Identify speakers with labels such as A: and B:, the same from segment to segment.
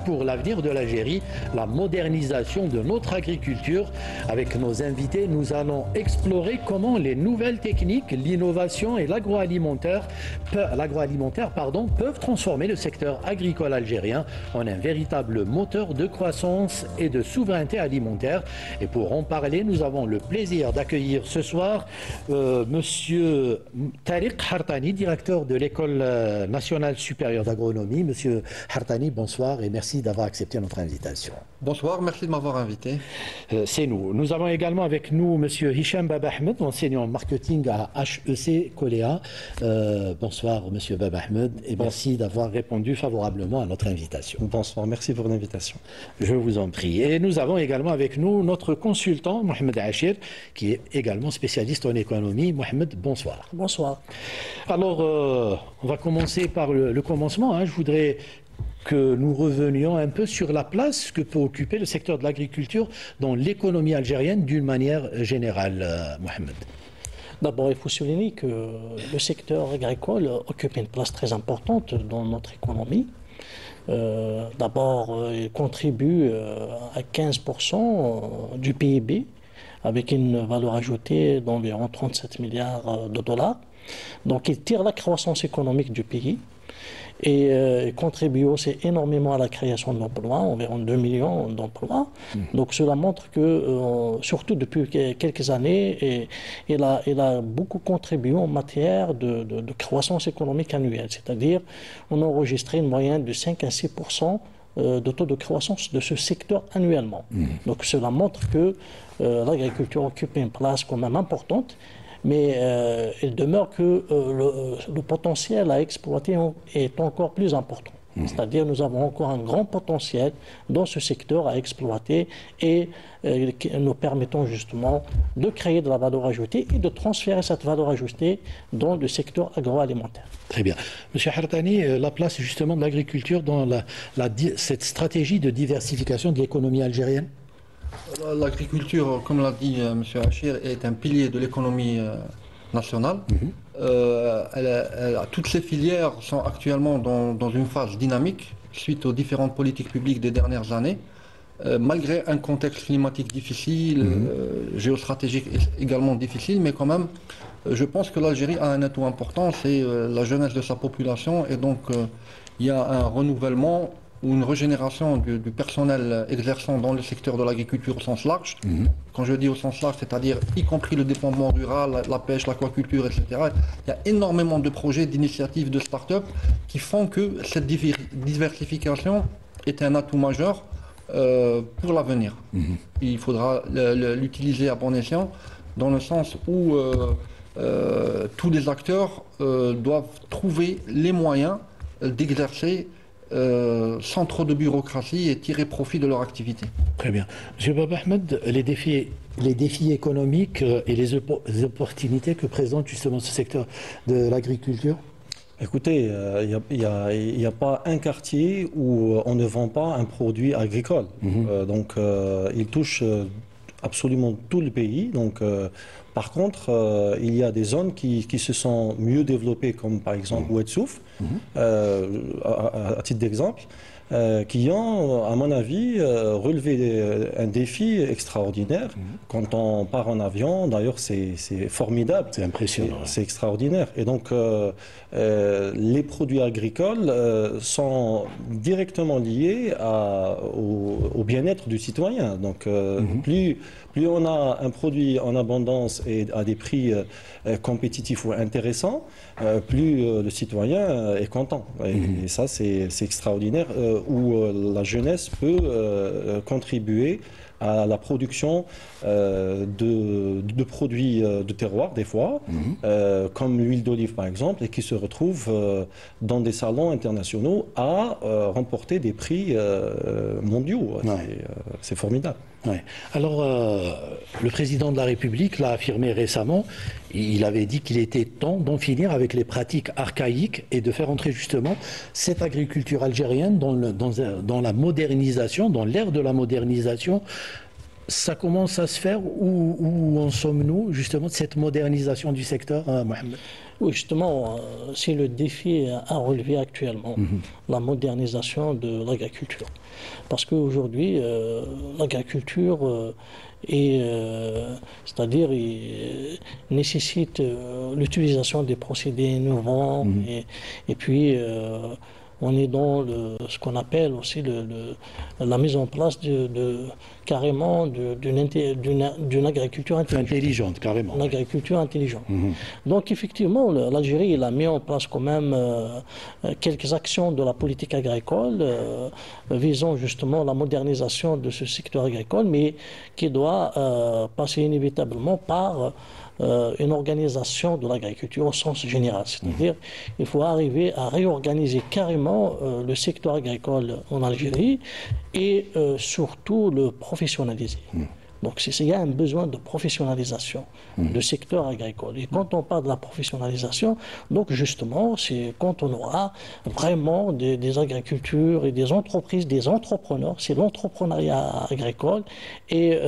A: pour l'avenir de l'Algérie, la modernisation de notre agriculture. Avec nos invités, nous allons explorer comment les nouvelles techniques, l'innovation et l'agroalimentaire peuvent transformer le secteur agricole algérien en un véritable moteur de croissance et de souveraineté alimentaire. Et pour en parler, nous avons le plaisir d'accueillir ce soir Monsieur Tariq Hartani, directeur de l'École nationale supérieure d'agronomie. Monsieur Hartani, bonsoir et merci d'avoir accepté notre invitation.
B: Bonsoir, merci de m'avoir invité.
A: C'est nous. Nous avons également avec nous Monsieur Hicham Baba Ahmed, enseignant marketing à HEC Coléa. Bonsoir Monsieur Baba Ahmed et merci d'avoir répondu favorablement à notre invitation.
C: Bonsoir, merci pour l'invitation.
A: Je vous en prie. Et nous avons également avec nous notre consultant Mohamed Achir, qui est également spécialiste en économie. Mohamed, bonsoir.
D: Bonsoir.
A: Alors, on va commencer par le commencement. Je voudrais que nous revenions un peu sur la place que peut occuper le secteur de l'agriculture dans l'économie algérienne d'une manière générale, Mohamed.
D: D'abord, il faut souligner que le secteur agricole occupe une place très importante dans notre économie. D'abord, il contribue à 15% du PIB, avec une valeur ajoutée d'environ 37 milliards de dollars. Donc, il tire la croissance économique du pays et contribue aussi énormément à la création d'emplois, environ 2 millions d'emplois. Donc cela montre que, surtout depuis quelques années, il a beaucoup contribué en matière de croissance économique annuelle, c'est-à-dire on a enregistré une moyenne de 5 à 6% de taux de croissance de ce secteur annuellement. Donc cela montre que l'agriculture occupe une place quand même importante, mais il demeure que le potentiel à exploiter est encore plus important. C'est-à-dire nous avons encore un grand potentiel dans ce secteur à exploiter et nous permettons justement de créer de la valeur ajoutée et de transférer cette valeur ajoutée dans le secteur agroalimentaire.
A: Très bien. Monsieur Hartani, la place justement de l'agriculture dans cette stratégie de diversification de l'économie algérienne?
B: L'agriculture, comme l'a dit M. Achir, est un pilier de l'économie nationale. Toutes ces filières sont actuellement dans une phase dynamique suite aux différentes politiques publiques des dernières années. Malgré un contexte climatique difficile, géostratégique également difficile, mais quand même, je pense que l'Algérie a un atout important, c'est la jeunesse de sa population, et donc il y a un renouvellement ou une régénération du personnel exerçant dans le secteur de l'agriculture au sens large. Quand je dis au sens large, c'est-à-dire y compris le développement rural, la pêche, l'aquaculture, etc. Il y a énormément de projets, d'initiatives, de start-up qui font que cette diversification est un atout majeur pour l'avenir. Il faudra l'utiliser à bon escient dans le sens où tous les acteurs doivent trouver les moyens d'exercer sans trop de bureaucratie et tirer profit de leur activité.
A: Très bien. M. Baba Ahmed, les défis économiques et les opportunités que présente justement ce secteur de l'agriculture?
C: Écoutez, il n'y a pas un quartier où on ne vend pas un produit agricole. Donc, il touche absolument tout le pays. Donc, par contre, il y a des zones qui se sont mieux développées, comme par exemple Ouedsouf, à titre d'exemple, qui ont, à mon avis, relevé un défi extraordinaire. Quand on part en avion, d'ailleurs, c'est formidable.
A: C'est impressionnant.
C: C'est extraordinaire. Et donc, les produits agricoles sont directement liés au bien-être du citoyen. Donc, plus on a un produit en abondance et à des prix compétitifs ou intéressants, plus le citoyen est content. Et ça, c'est extraordinaire, où la jeunesse peut contribuer à la production de produits de terroir, des fois, comme l'huile d'olive par exemple, et qui se retrouvent dans des salons internationaux à remporter des prix mondiaux. C'est formidable.
A: Ouais. Alors, le président de la République l'a affirmé récemment, il avait dit qu'il était temps d'en finir avec les pratiques archaïques et de faire entrer justement cette agriculture algérienne dans la modernisation, dans l'ère de la modernisation. Ça commence à se faire, où en sommes-nous justement de cette modernisation du secteur, Mohamed?
D: Oui, justement, c'est le défi à relever actuellement, la modernisation de l'agriculture. Parce qu'aujourd'hui, l'agriculture c'est-à-dire, il nécessite l'utilisation des procédés innovants et puis on est dans ce qu'on appelle aussi la mise en place carrément d'une agriculture
A: intelligente, carrément.
D: Une agriculture intelligente. Donc effectivement, l'Algérie il a mis en place quand même quelques actions de la politique agricole visant justement la modernisation de ce secteur agricole, mais qui doit passer inévitablement par une organisation de l'agriculture au sens général. C'est-à-dire il faut arriver à réorganiser carrément le secteur agricole en Algérie et surtout le professionnaliser. Donc il y a un besoin de professionnalisation du secteur agricole. Et quand on parle de la professionnalisation, donc justement, c'est quand on aura vraiment des agricultures et des entreprises, des entrepreneurs, c'est l'entrepreneuriat agricole et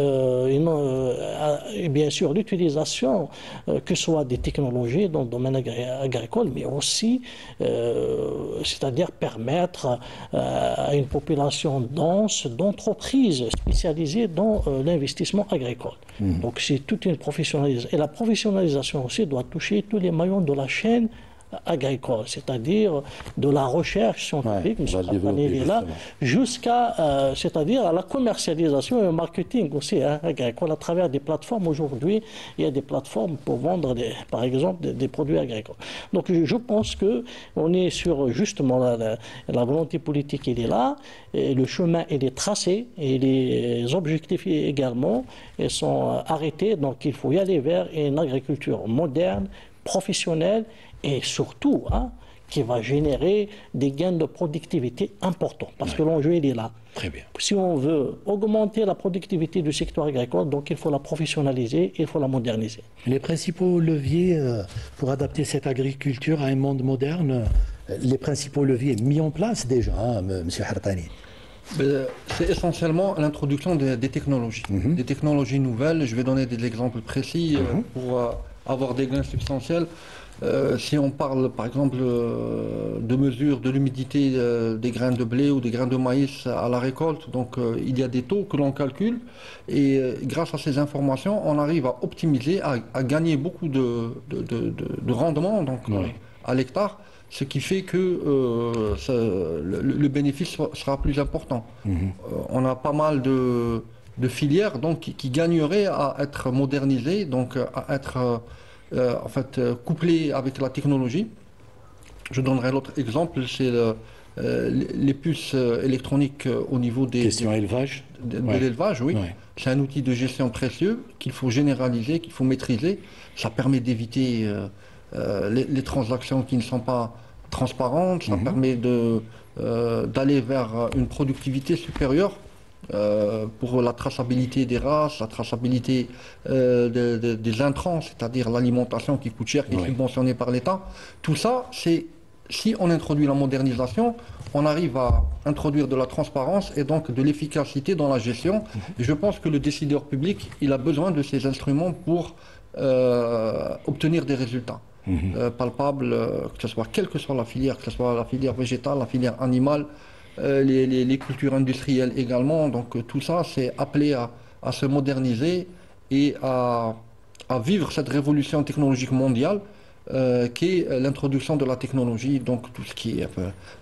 D: bien sûr l'utilisation que ce soit des technologies dans le domaine agricole, mais aussi, c'est-à-dire permettre à une population dense d'entreprises spécialisées dans l'investissement agricole. Donc c'est toute une professionnalisation. Et la professionnalisation aussi doit toucher tous les maillons de la chaîne agricole, c'est-à-dire de la recherche scientifique, jusqu'à, c'est-à-dire à la commercialisation et au marketing aussi agricole à travers des plateformes. Aujourd'hui, il y a des plateformes pour vendre, par exemple, des produits agricoles. Donc je pense qu'on est sur justement la volonté politique, elle est là, et le chemin, il est tracé, et les objectifs également ils sont arrêtés. Donc il faut y aller vers une agriculture moderne, professionnelle, et surtout, qui va générer des gains de productivité importants. Parce que l'enjeu, il est là.
A: Très bien.
D: Si on veut augmenter la productivité du secteur agricole, donc il faut la professionnaliser, il faut la moderniser.
A: Les principaux leviers pour adapter cette agriculture à un monde moderne, les principaux leviers mis en place déjà, M. Hartani.
B: C'est essentiellement l'introduction des technologies. Des technologies nouvelles. Je vais donner des exemples précis pour avoir des gains substantiels. Si on parle par exemple de mesures de l'humidité des grains de blé ou des grains de maïs à la récolte, donc il y a des taux que l'on calcule et grâce à ces informations on arrive à optimiser, à gagner beaucoup de rendement donc, à l'hectare, ce qui fait que le bénéfice sera plus important. On a pas mal de filières donc, qui gagneraient à être modernisées, donc à être couplé avec la technologie. Je donnerai l'autre exemple, c'est les puces électroniques au niveau des...
A: Question élevage.
B: De l'élevage, oui. Ouais. C'est un outil de gestion précieux qu'il faut généraliser, qu'il faut maîtriser. Ça permet d'éviter les transactions qui ne sont pas transparentes. Ça permet d'aller vers une productivité supérieure. Pour la traçabilité des races, la traçabilité des intrants, c'est-à-dire l'alimentation qui coûte cher, qui est subventionnée par l'État. Tout ça, c'est si on introduit la modernisation, on arrive à introduire de la transparence et donc de l'efficacité dans la gestion. Et je pense que le décideur public, il a besoin de ces instruments pour obtenir des résultats palpables, que ce soit quelle que soit la filière, que ce soit la filière végétale, la filière animale, les cultures industrielles également. Donc tout ça, c'est appelé à se moderniser et à vivre cette révolution technologique mondiale qui est l'introduction de la technologie, donc tout ce qui est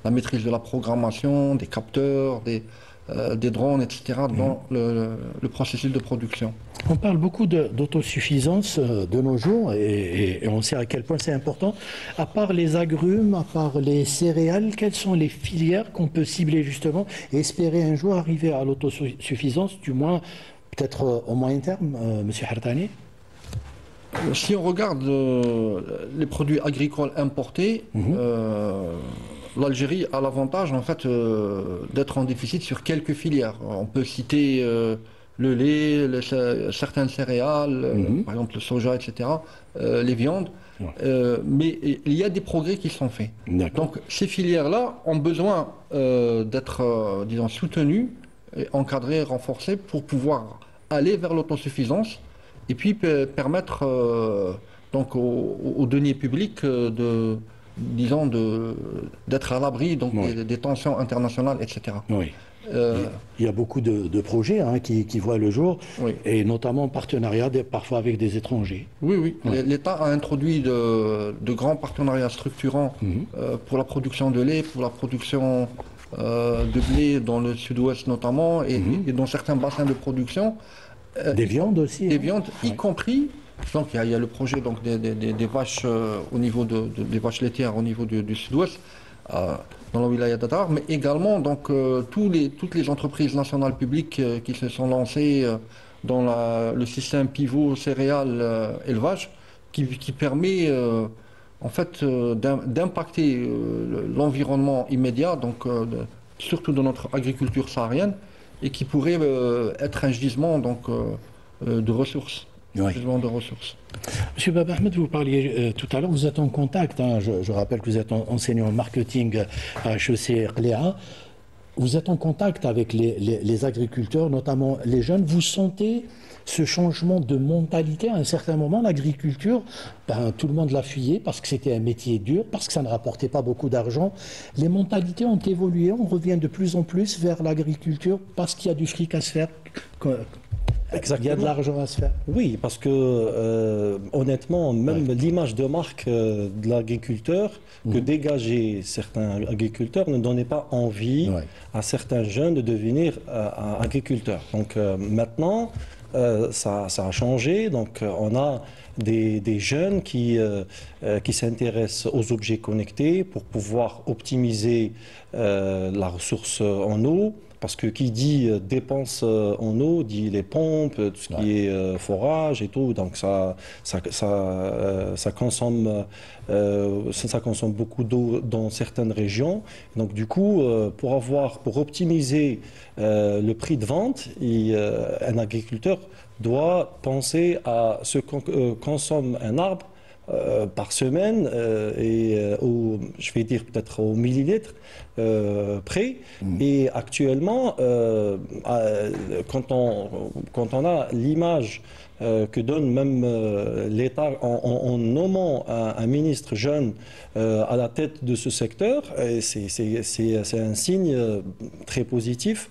B: la maîtrise de la programmation, des capteurs, des drones, etc. dans le processus de production.
A: On parle beaucoup d'autosuffisance de nos jours et on sait à quel point c'est important. À part les agrumes, à part les céréales, quelles sont les filières qu'on peut cibler justement et espérer un jour arriver à l'autosuffisance, du moins peut-être au moyen terme, M. Hartani?
B: Si on regarde les produits agricoles importés, l'Algérie a l'avantage en fait d'être en déficit sur quelques filières. On peut citer le lait, certaines céréales, par exemple le soja, etc., les viandes. Mais il y a des progrès qui sont faits. Donc ces filières-là ont besoin d'être, disons, soutenues, encadrées, renforcées pour pouvoir aller vers l'autosuffisance et puis permettre donc aux deniers publics disons d'être à l'abri donc des tensions internationales, etc.
A: Oui. Il y a beaucoup de projets qui voient le jour, et notamment en partenariat parfois avec des étrangers.
B: Oui. L'État a introduit de grands partenariats structurants pour la production de lait, pour la production de blé dans le sud-ouest notamment, et dans certains bassins de production.
A: Des viandes aussi.
B: Des viandes, y compris. Donc il y a le projet donc, des vaches au niveau des vaches laitières au niveau du sud-ouest. Dans la wilaya d'Adrar, mais également donc, toutes les entreprises nationales publiques qui se sont lancées dans le système pivot céréales élevage, qui permet en fait d'impacter l'environnement immédiat, donc, surtout de notre agriculture saharienne, et qui pourrait être un gisement donc, de ressources. De ressources.
A: Monsieur Baba Ahmed, vous parliez tout à l'heure, vous êtes en contact, je rappelle que vous êtes enseignant en marketing à HEC Qléa, vous êtes en contact avec les agriculteurs, notamment les jeunes. Vous sentez ce changement de mentalité à un certain moment? L'agriculture, tout le monde l'a fuyé parce que c'était un métier dur, parce que ça ne rapportait pas beaucoup d'argent. Les mentalités ont évolué, on revient de plus en plus vers l'agriculture parce qu'il y a du fric à se faire. Exactement. Il y a de l'argent à se faire.
C: Oui, parce que honnêtement, même l'image de marque de l'agriculteur que dégageaient certains agriculteurs ne donnait pas envie à certains jeunes de devenir agriculteurs. Donc maintenant, ça a changé. Donc on a des jeunes qui s'intéressent aux objets connectés pour pouvoir optimiser la ressource en eau. Parce que qui dit dépense en eau, dit les pompes, tout ce qui est forage et tout. Donc ça consomme beaucoup d'eau dans certaines régions. Donc du coup, pour optimiser le prix de vente, un agriculteur doit penser à ce que consomme un arbre par semaine je vais dire peut-être au millilitre près. Et actuellement, quand on a l'image que donne même l'État en nommant un ministre jeune à la tête de ce secteur, c'est un signe très positif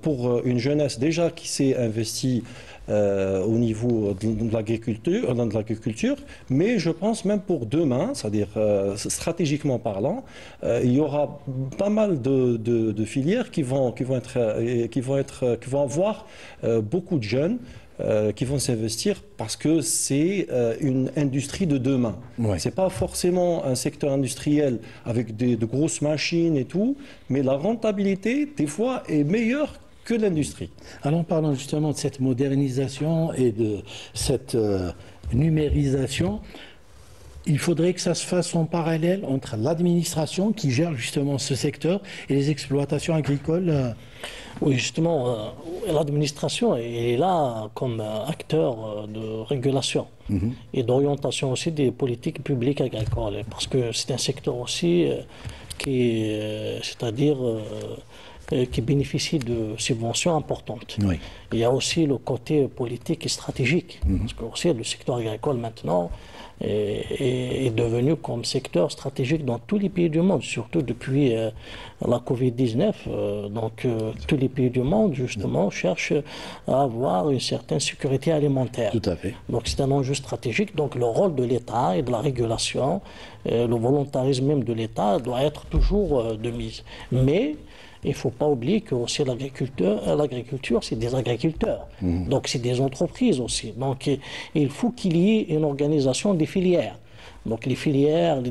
C: pour une jeunesse déjà qui s'est investie au niveau de l'agriculture, mais je pense même pour demain, c'est-à-dire stratégiquement parlant, il y aura pas mal de filières qui vont avoir beaucoup de jeunes qui vont s'investir parce que c'est une industrie de demain. C'est pas forcément un secteur industriel avec de grosses machines et tout, mais la rentabilité des fois est meilleure que l'industrie.
A: Alors, parlons justement de cette modernisation et de cette numérisation. Il faudrait que ça se fasse en parallèle entre l'administration qui gère justement ce secteur et les exploitations agricoles.
D: Oui, justement, l'administration est là comme acteur de régulation et d'orientation aussi des politiques publiques agricoles, parce que c'est un secteur aussi qui bénéficie de subventions importantes. Il y a aussi le côté politique et stratégique, parce que aussi le secteur agricole maintenant est devenu comme secteur stratégique dans tous les pays du monde, surtout depuis la Covid-19. Tous les pays du monde, justement, cherchent à avoir une certaine sécurité alimentaire.
A: Tout à fait.
D: Donc c'est un enjeu stratégique. Donc le rôle de l'État et de la régulation, le volontarisme même de l'État doit être toujours de mise. Mais il ne faut pas oublier que aussi l'agriculture, c'est des agriculteurs. Donc, c'est des entreprises aussi. Donc, il faut qu'il y ait une organisation des filières. Donc, les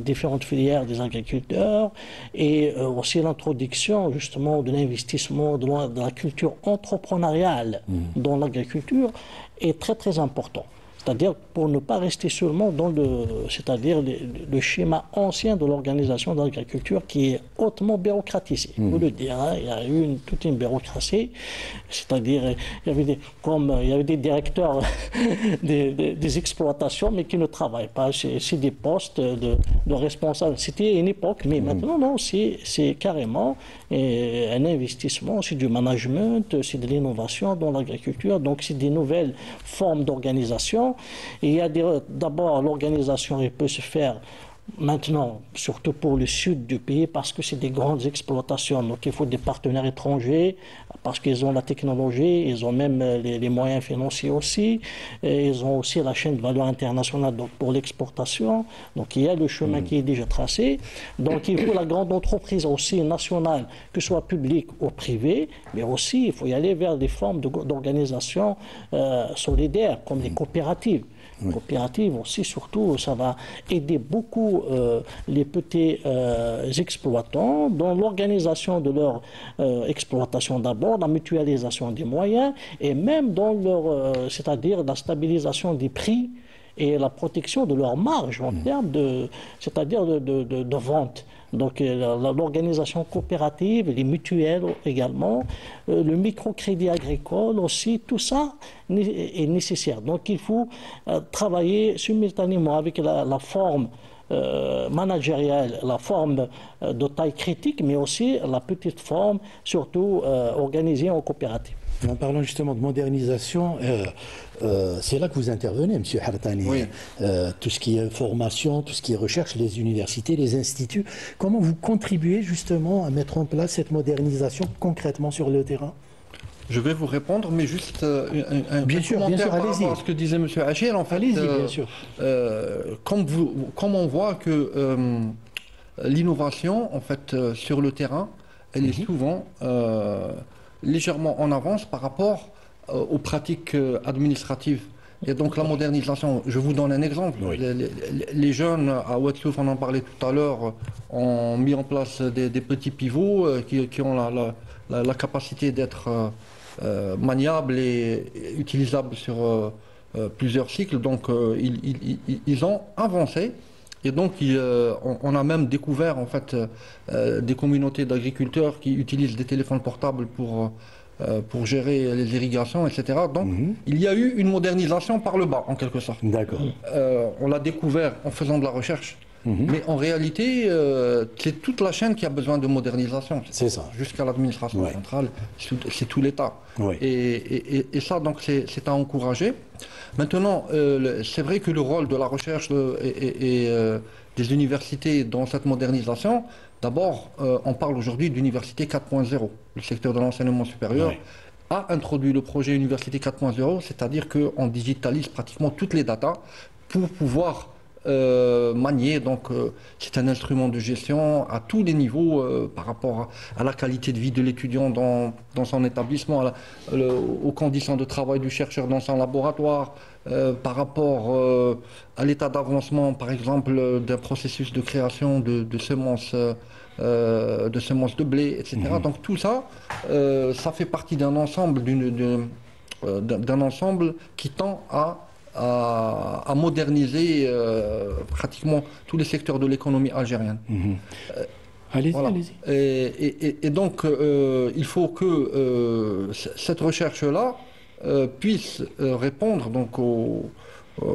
D: différentes filières des agriculteurs et aussi l'introduction, justement, de l'investissement de la culture entrepreneuriale dans l'agriculture est très, très important. C'est-à-dire pour ne pas rester seulement dans le schéma ancien de l'organisation de l'agriculture qui est hautement bureaucratisé. Il faut le dire, il y a eu toute une bureaucratie, c'est-à-dire il y avait des directeurs des exploitations mais qui ne travaillent pas. C'est des postes de responsables. C'était une époque, mais maintenant non, c'est carrément un investissement, c'est du management, c'est de l'innovation dans l'agriculture, donc c'est des nouvelles formes d'organisation l'exportation. Et il y a d'abord l'organisation, elle peut se faire maintenant, surtout pour le sud du pays, parce que c'est des grandes exploitations. Donc il faut des partenaires étrangers, parce qu'ils ont la technologie, ils ont même les moyens financiers aussi, et ils ont aussi la chaîne de valeur internationale donc pour l'exportation. Donc il y a le chemin qui est déjà tracé. Donc il faut la grande entreprise aussi nationale, que ce soit publique ou privée, mais aussi il faut y aller vers des formes d'organisation solidaires, comme les coopératives. Coopératives aussi, surtout, ça va aider beaucoup les petits exploitants dans l'organisation de leur exploitation d'abord, la mutualisation des moyens et même dans leur, c'est-à-dire la stabilisation des prix et la protection de leur marge en termes de, c'est-à-dire de vente. Donc l'organisation coopérative, les mutuelles également, le microcrédit agricole aussi, tout ça est nécessaire. Donc il faut travailler simultanément avec la forme managériale, la forme de taille critique, mais aussi la petite forme, surtout organisée en coopérative.
A: En parlant justement de modernisation, c'est là que vous intervenez, M. Hartani.
B: Oui.
A: Tout ce qui est formation, tout ce qui est recherche, les universités, les instituts. Comment vous contribuez justement à mettre en place cette modernisation concrètement sur le terrain?
B: Je vais vous répondre, mais juste un
A: bien sûr,
B: commentaire par
A: allez-y.
B: rapport à ce que disait M. Achir. En fait,
A: Allez-y, bien sûr.
B: Comme on voit que l'innovation, en fait, sur le terrain, elle est souvent légèrement en avance par rapport aux pratiques administratives. Et donc la modernisation, je vous donne un exemple.
A: Oui.
B: Les jeunes à Ouatsouf, on en parlait tout à l'heure, ont mis en place des petits pivots qui ont la capacité d'être maniables et utilisables sur plusieurs cycles. Donc ils ont avancé. Et donc, on a même découvert en fait des communautés d'agriculteurs qui utilisent des téléphones portables pour gérer les irrigations, etc. Donc, il y a eu une modernisation par le bas, en quelque sorte.
A: D'accord.
B: On l'a découvert en faisant de la recherche. Mais en réalité, c'est toute la chaîne qui a besoin de modernisation.
A: C'est ça.
B: Jusqu'à l'administration centrale, c'est tout l'État.
A: Oui.
B: Et ça, donc, c'est à encourager. Maintenant, c'est vrai que le rôle de la recherche et des universités dans cette modernisation, d'abord, on parle aujourd'hui d'université 4.0. Le secteur de l'enseignement supérieur a introduit le projet Université 4.0, c'est-à-dire qu'on digitalise pratiquement toutes les datas pour pouvoir manier. Donc, c'est un instrument de gestion à tous les niveaux par rapport à la qualité de vie de l'étudiant dans son établissement, aux conditions de travail du chercheur dans son laboratoire, par rapport à l'état d'avancement, par exemple, d'un processus de création de semences de blé, etc. Donc, tout ça, ça fait partie d'un ensemble, d'un ensemble qui tend à moderniser pratiquement tous les secteurs de l'économie algérienne.
A: Allez-y,
B: Voilà.
A: allez-y.
B: Et donc, il faut que cette recherche-là puisse répondre donc, aux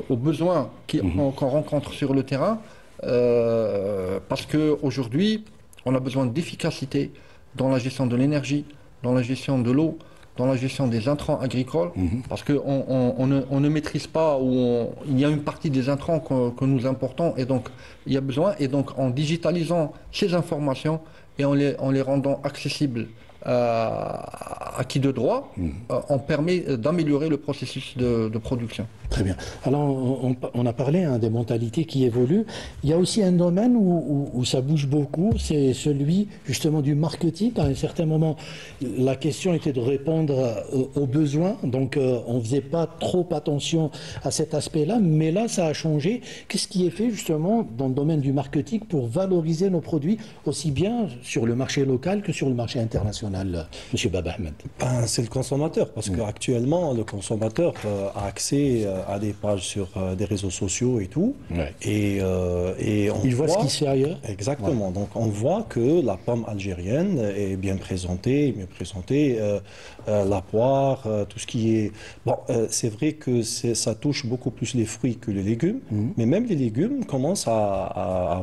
B: besoins qu'on rencontre sur le terrain, parce qu'aujourd'hui, on a besoin d'efficacité dans la gestion de l'énergie, dans la gestion de l'eau, dans la gestion des intrants agricoles, parce qu'on ne maîtrise pas, il y a une partie des intrants que nous importons, et donc il y a besoin, et donc en digitalisant ces informations et en les rendant accessibles à qui de droit, on permet d'améliorer le processus de production.
A: Très bien. Alors, on a parlé des mentalités qui évoluent. Il y a aussi un domaine où ça bouge beaucoup, c'est celui justement du marketing. À un certain moment, la question était de répondre aux besoins, donc on ne faisait pas trop attention à cet aspect-là, mais là, ça a changé. Qu'est-ce qui est fait justement dans le domaine du marketing pour valoriser nos produits aussi bien sur le marché local que sur le marché international, Monsieur Baba Ahmed?
C: C'est le consommateur, parce qu'actuellement, le consommateur a accès à des pages sur des réseaux sociaux et tout. Et
A: il voit ce qui se fait ailleurs.
C: Exactement. Donc on voit que la pomme algérienne est bien présentée, la poire, tout ce qui est... Bon, c'est vrai que ça touche beaucoup plus les fruits que les légumes, mais même les légumes commencent à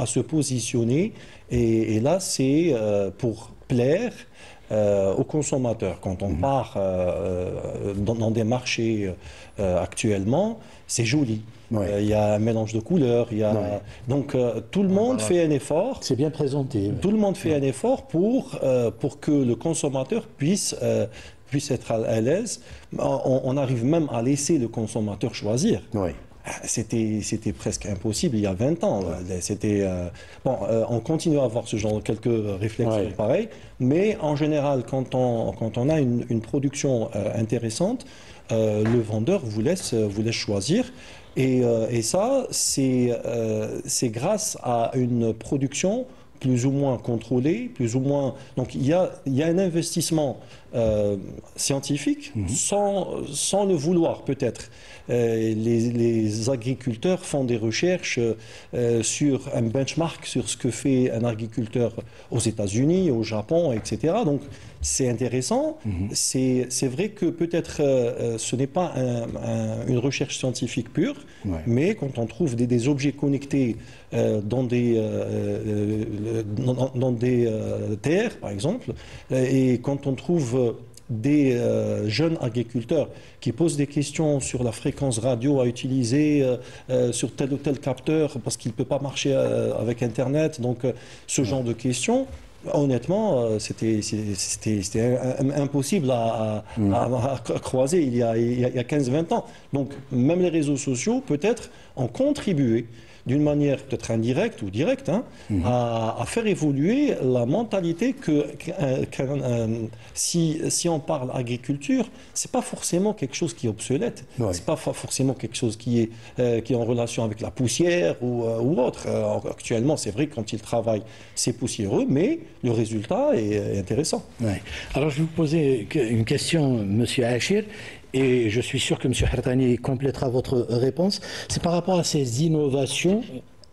C: se positionner. Et là, c'est pour plaire aux consommateurs. Quand on part dans des marchés actuellement, c'est joli. Il y a un mélange de couleurs. Donc tout le monde fait un effort.
A: C'est bien présenté.
C: Tout le monde fait un effort pour que le consommateur puisse être à l'aise. On arrive même à laisser le consommateur choisir. C'était presque impossible il y a 20 ans. On continue à avoir ce genre de quelques réflexions pareilles, mais en général, quand on a une production intéressante, le vendeur vous laisse choisir. Et ça, c'est grâce à une production plus ou moins contrôlée, plus ou moins. Donc il y a un investissement scientifique sans le vouloir peut-être. Les agriculteurs font des recherches sur un benchmark sur ce que fait un agriculteur aux États-Unis, au Japon, etc. Donc c'est intéressant. C'est vrai que peut-être ce n'est pas une recherche scientifique pure, mais quand on trouve des objets connectés dans des terres, par exemple, et quand on trouve des jeunes agriculteurs qui posent des questions sur la fréquence radio à utiliser sur tel ou tel capteur parce qu'il ne peut pas marcher avec Internet, donc ce genre de questions, honnêtement, c'était impossible à croiser il y a 15-20 ans. Donc même les réseaux sociaux, peut-être, ont contribué d'une manière peut-être indirecte ou directe, à faire évoluer la mentalité si on parle agriculture, c'est pas forcément quelque chose qui est obsolète, c'est pas forcément quelque chose qui est en relation avec la poussière ou autre. Actuellement, c'est vrai que quand ils travaillent, c'est poussiéreux, mais le résultat est intéressant.
A: Alors je vais vous poser une question, Monsieur Achir. Et je suis sûr que M. Hartani complétera votre réponse. C'est par rapport à ces innovations,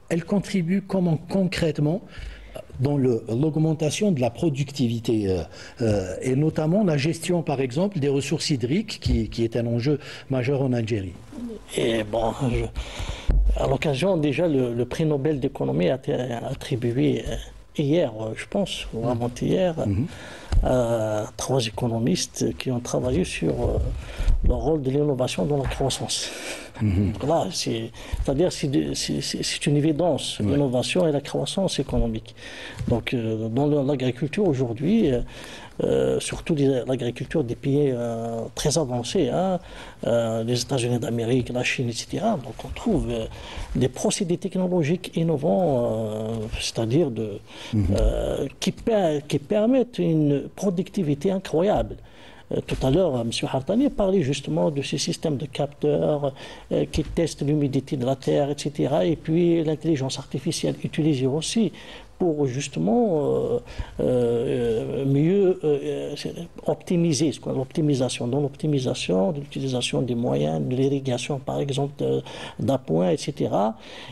A: elles contribuent comment concrètement dans l'augmentation de la productivité et notamment la gestion, par exemple, des ressources hydriques qui est un enjeu majeur en Algérie.
D: Et bon, à l'occasion, déjà, le prix Nobel d'économie a été attribué hier, je pense, ou avant-hier, à 3 économistes qui ont travaillé sur le rôle de l'innovation dans la croissance. Là, c'est-à-dire c'est une évidence, l'innovation et la croissance économique. Donc, dans l'agriculture aujourd'hui, surtout l'agriculture des pays très avancés, les États-Unis d'Amérique, la Chine, etc. Donc on trouve des procédés technologiques innovants, c'est-à-dire qui permettent une productivité incroyable. Tout à l'heure, M. Hartani parlait justement de ces systèmes de capteurs qui testent l'humidité de la terre, etc. Et puis l'intelligence artificielle utilisée aussi pour justement mieux optimiser, l'optimisation. Dans l'optimisation de l'utilisation des moyens, de l'irrigation par exemple d'appoint, etc.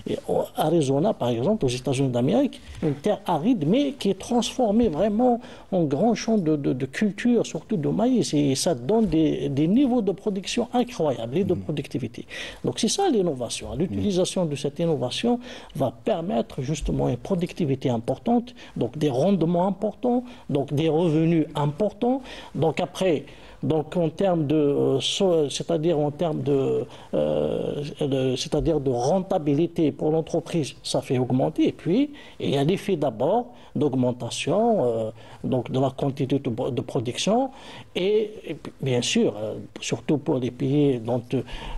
D: Et Arizona par exemple, aux États-Unis d'Amérique, une terre aride mais qui est transformée vraiment en grand champ de culture, surtout de maïs, et ça donne des niveaux de production incroyables et de productivité. Donc c'est ça l'innovation. L'utilisation de cette innovation va permettre justement une productivité importante, donc des rendements importants, donc des revenus importants. Donc après, donc en termes c'est-à-dire de rentabilité pour l'entreprise, ça fait augmenter. Et puis il y a l'effet d'abord d'augmentation donc de la quantité de production et bien sûr surtout pour les pays dont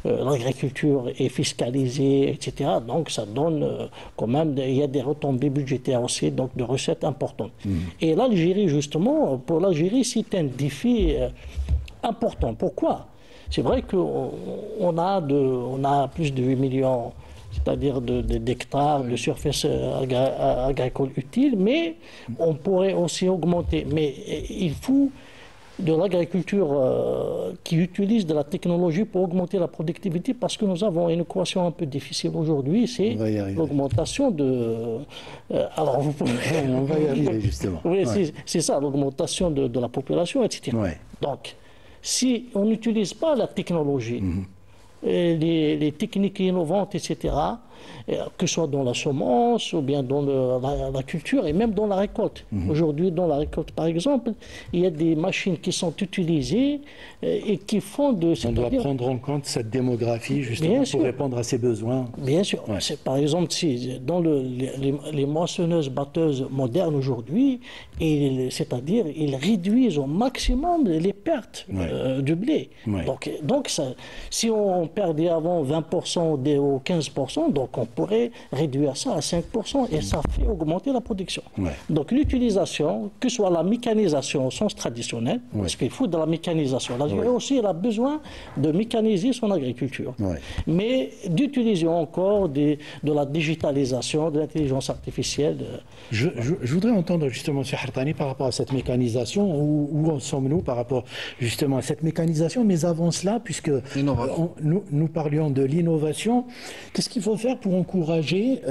D: l'agriculture est fiscalisée, etc. Donc ça donne quand même il y a des retombées budgétaires aussi, donc de recettes importantes. Et l'Algérie justement, pour l'Algérie c'est un défi important. Pourquoi? C'est vrai qu'on a plus de 8 millions, c'est-à-dire d'hectares de surface agricole utile, mais on pourrait aussi augmenter. Mais il faut de l'agriculture qui utilise de la technologie pour augmenter la productivité, parce que nous avons une équation un peu difficile aujourd'hui, c'est l'augmentation de... alors vous pouvez...
A: On va y arriver justement.
D: Oui, c'est ça, l'augmentation de la population, etc. Donc, si on n'utilise pas la technologie, les techniques innovantes, etc., que ce soit dans la semence ou bien dans la culture et même dans la récolte. Aujourd'hui, dans la récolte, par exemple, il y a des machines qui sont utilisées et qui font de...
A: On doit prendre en compte cette démographie justement
D: Bien
A: pour
D: sûr.
A: répondre à ces besoins.
D: Bien sûr.
A: Ouais.
D: Par exemple, si dans les moissonneuses-batteuses modernes aujourd'hui, c'est-à-dire ils réduisent au maximum les pertes du blé.
A: Ouais.
D: Donc si on perdait avant 20% ou 15%, donc on pourrait réduire ça à 5% et ça fait augmenter la production.
A: Ouais.
D: Donc l'utilisation, que ce soit la mécanisation au sens traditionnel, parce qu'il faut de la mécanisation. L'Algérie aussi, elle a besoin de mécaniser son agriculture.
A: Ouais.
D: Mais d'utiliser encore de la digitalisation, de l'intelligence artificielle.
A: Je voudrais entendre justement M. Hartani par rapport à cette mécanisation. Où en sommes-nous par rapport justement à cette mécanisation? Mais avant cela, puisque nous parlions de l'innovation, qu'est-ce qu'il faut faire pour encourager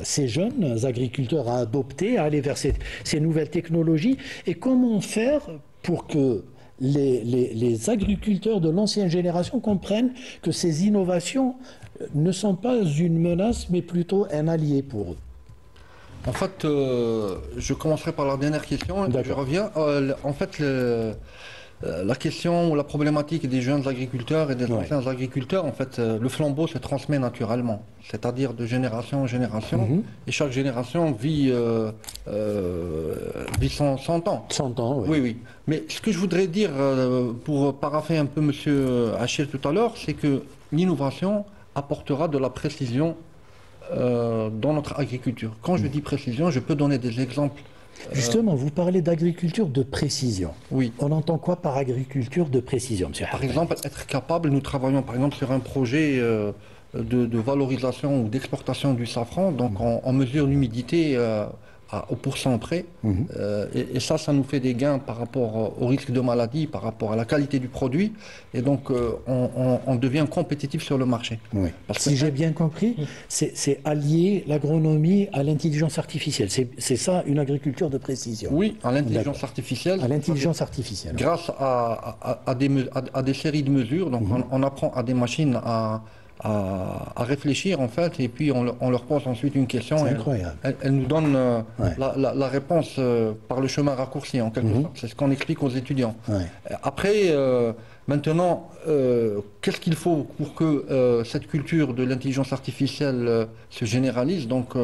A: ces jeunes agriculteurs à adopter, à aller vers ces nouvelles technologies? Et comment faire pour que les agriculteurs de l'ancienne génération comprennent que ces innovations ne sont pas une menace, mais plutôt un allié pour eux?
B: En fait, je commencerai par la dernière question. Je reviens. En fait, la question ou la problématique des jeunes agriculteurs et des anciens agriculteurs, en fait, le flambeau se transmet naturellement, c'est-à-dire de génération en génération, et chaque génération vit son temps.
A: 100 ans, oui.
B: Oui, oui. Mais ce que je voudrais dire, pour parapher un peu M. Achir tout à l'heure, c'est que l'innovation apportera de la précision dans notre agriculture. Quand je dis précision, je peux donner des exemples.
A: Justement, vous parlez d'agriculture de précision.
B: Oui.
A: On entend quoi par agriculture de précision, M.
B: Par exemple, être capable, nous travaillons par exemple sur un projet de valorisation ou d'exportation du safran, donc on mesure l'humidité au pourcent près, et ça nous fait des gains par rapport au risque de maladie, par rapport à la qualité du produit, et donc on devient compétitif sur le marché.
A: Oui. Si j'ai bien compris, c'est allier l'agronomie à l'intelligence artificielle. C'est ça, une agriculture de précision.
B: Oui, à l'intelligence artificielle.
A: À l'intelligence artificielle.
B: Grâce à des séries de mesures, donc on apprend à des machines à réfléchir en fait, et puis on leur pose ensuite une question.
A: C'est incroyable.
B: Elle nous donne la réponse par le chemin raccourci en quelque sorte. C'est ce qu'on explique aux étudiants. Après, maintenant, qu'est-ce qu'il faut pour que cette culture de l'intelligence artificielle se généralise? Donc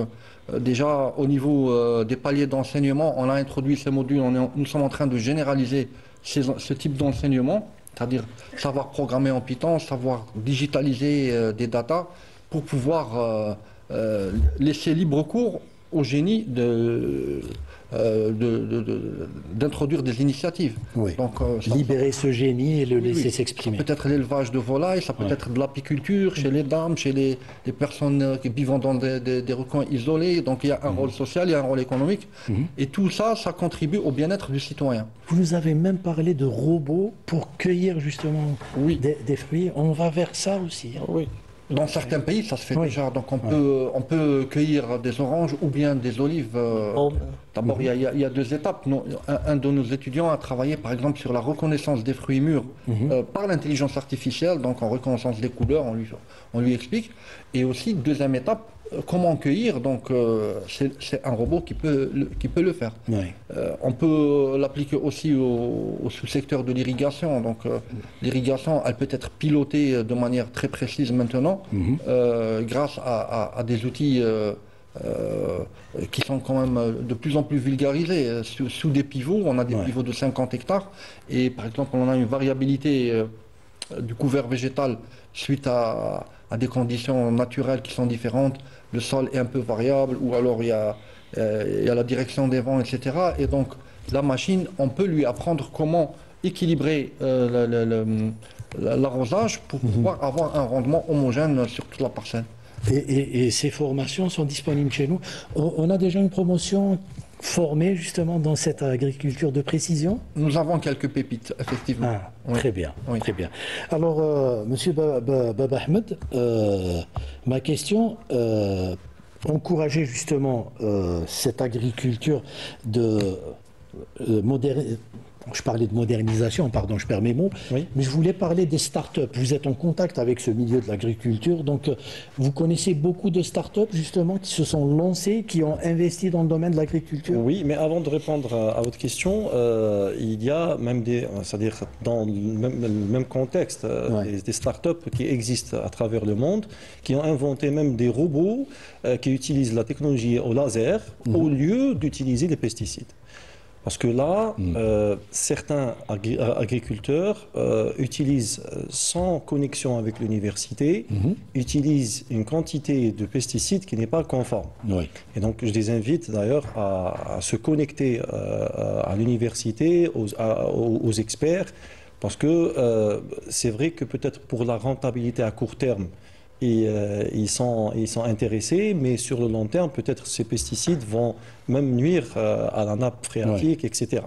B: déjà au niveau des paliers d'enseignement, on a introduit ces modules, nous sommes en train de généraliser ce type d'enseignement. C'est-à-dire savoir programmer en Python, savoir digitaliser des datas pour pouvoir laisser libre cours au génie d'introduire des initiatives.
A: Oui.
B: Donc,
A: libérer ce génie et le laisser s'exprimer.
B: Ça peut être l'élevage de volailles, ça peut être de l'apiculture chez les dames, chez les personnes qui vivent dans des recoins isolés. Donc il y a un rôle social, il y a un rôle économique. Et tout ça, ça contribue au bien-être du citoyen.
A: Vous nous avez même parlé de robots pour cueillir justement des fruits. On va vers ça aussi.
D: Oui.
B: Dans certains pays, ça se fait déjà. Donc on peut cueillir des oranges ou bien des olives. D'abord, il y a deux étapes. Un de nos étudiants a travaillé par exemple sur la reconnaissance des fruits mûrs par l'intelligence artificielle. Donc en reconnaissance des couleurs, on lui explique. Et aussi, deuxième étape, comment cueillir. Donc c'est un robot qui peut le faire. On peut l'appliquer aussi au sous-secteur de l'irrigation. Donc l'irrigation, elle peut être pilotée de manière très précise maintenant grâce à des outils qui sont quand même de plus en plus vulgarisés. Sous des pivots, on a des pivots de 50 hectares et par exemple on a une variabilité du couvert végétal suite à des conditions naturelles qui sont différentes. Le sol est un peu variable ou alors il y a la direction des vents, etc. Et donc la machine, on peut lui apprendre comment équilibrer l'arrosage pour pouvoir avoir un rendement homogène sur toute la parcelle.
A: Et ces formations sont disponibles chez nous. On a déjà une promotion formée justement dans cette agriculture de précision? Nous
B: avons quelques pépites, effectivement.
A: Très bien, très bien. Alors, Monsieur Baba Ahmed, ma question, encourager justement cette agriculture de Je parlais de modernisation, pardon, je perds mes mots,
C: Oui.
A: mais je voulais parler des startups. Vous êtes en contact avec ce milieu de l'agriculture, donc vous connaissez beaucoup de startups justement qui se sont lancées, qui ont investi dans le domaine de l'agriculture.
C: Oui, mais avant de répondre à votre question, il y a même c'est-à-dire dans le même contexte, des startups qui existent à travers le monde, qui ont inventé même des robots qui utilisent la technologie au laser au lieu d'utiliser les pesticides. Parce que là, certains agriculteurs utilisent sans connexion avec l'université, utilisent une quantité de pesticides qui n'est pas conforme.
A: Oui.
C: Et donc, je les invite d'ailleurs à se connecter à l'université, aux experts, parce que c'est vrai que peut-être pour la rentabilité à court terme, ils sont intéressés, mais sur le long terme, peut-être ces pesticides vont même nuire à la nappe phréatique, etc.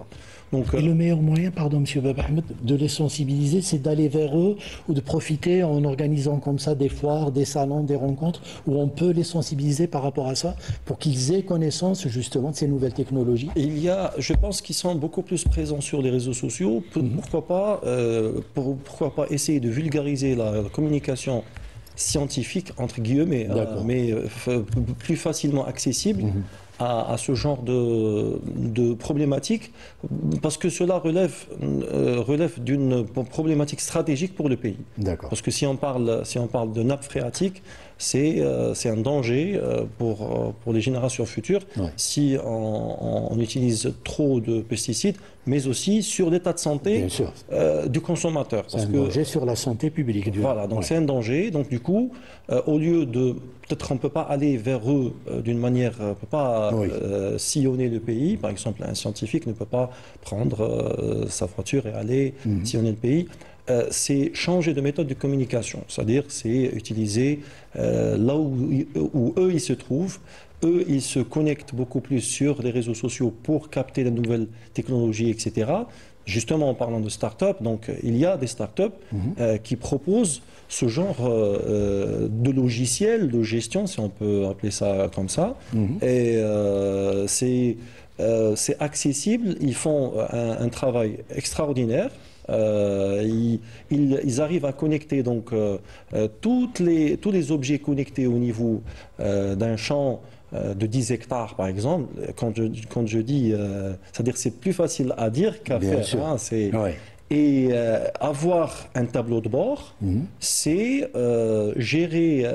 C: Donc,
A: Et le meilleur moyen, pardon, M. Bab Ahmed, de les sensibiliser, c'est d'aller vers eux ou de profiter en organisant comme ça des foires, des salons, des rencontres où on peut les sensibiliser par rapport à ça pour qu'ils aient connaissance justement de ces nouvelles technologies.
C: je pense qu'ils sont beaucoup plus présents sur les réseaux sociaux. Pourquoi pas essayer de vulgariser la communication scientifique, entre guillemets, mais plus facilement accessible à ce genre de problématique, parce que cela relève d'une problématique stratégique pour le pays. Parce que si on parle de nappe phréatique, c'est un danger pour les générations futures si on utilise trop de pesticides, mais aussi sur l'état de santé du consommateur.
A: C'est un danger sur la santé publique.
C: Voilà, donc c'est un danger. Donc du coup, au lieu de... Peut-être on ne peut pas aller vers eux d'une manière... On ne peut pas sillonner le pays. Par exemple, un scientifique ne peut pas prendre sa voiture et aller sillonner le pays. C'est changer de méthode de communication. C'est-à-dire, c'est utiliser là où eux, ils se trouvent. Eux, ils se connectent beaucoup plus sur les réseaux sociaux pour capter de nouvelles technologies, etc. Justement, en parlant de start-up, donc il y a des start-up qui proposent ce genre de logiciel de gestion, si on peut appeler ça comme ça. Et c'est accessible. Ils font un travail extraordinaire. Ils arrivent à connecter donc tous les objets connectés au niveau d'un champ de 10 hectares par exemple. Quand je dis, c'est-à-dire c'est plus facile à dire qu'à faire. Hein, et avoir un tableau de bord, c'est gérer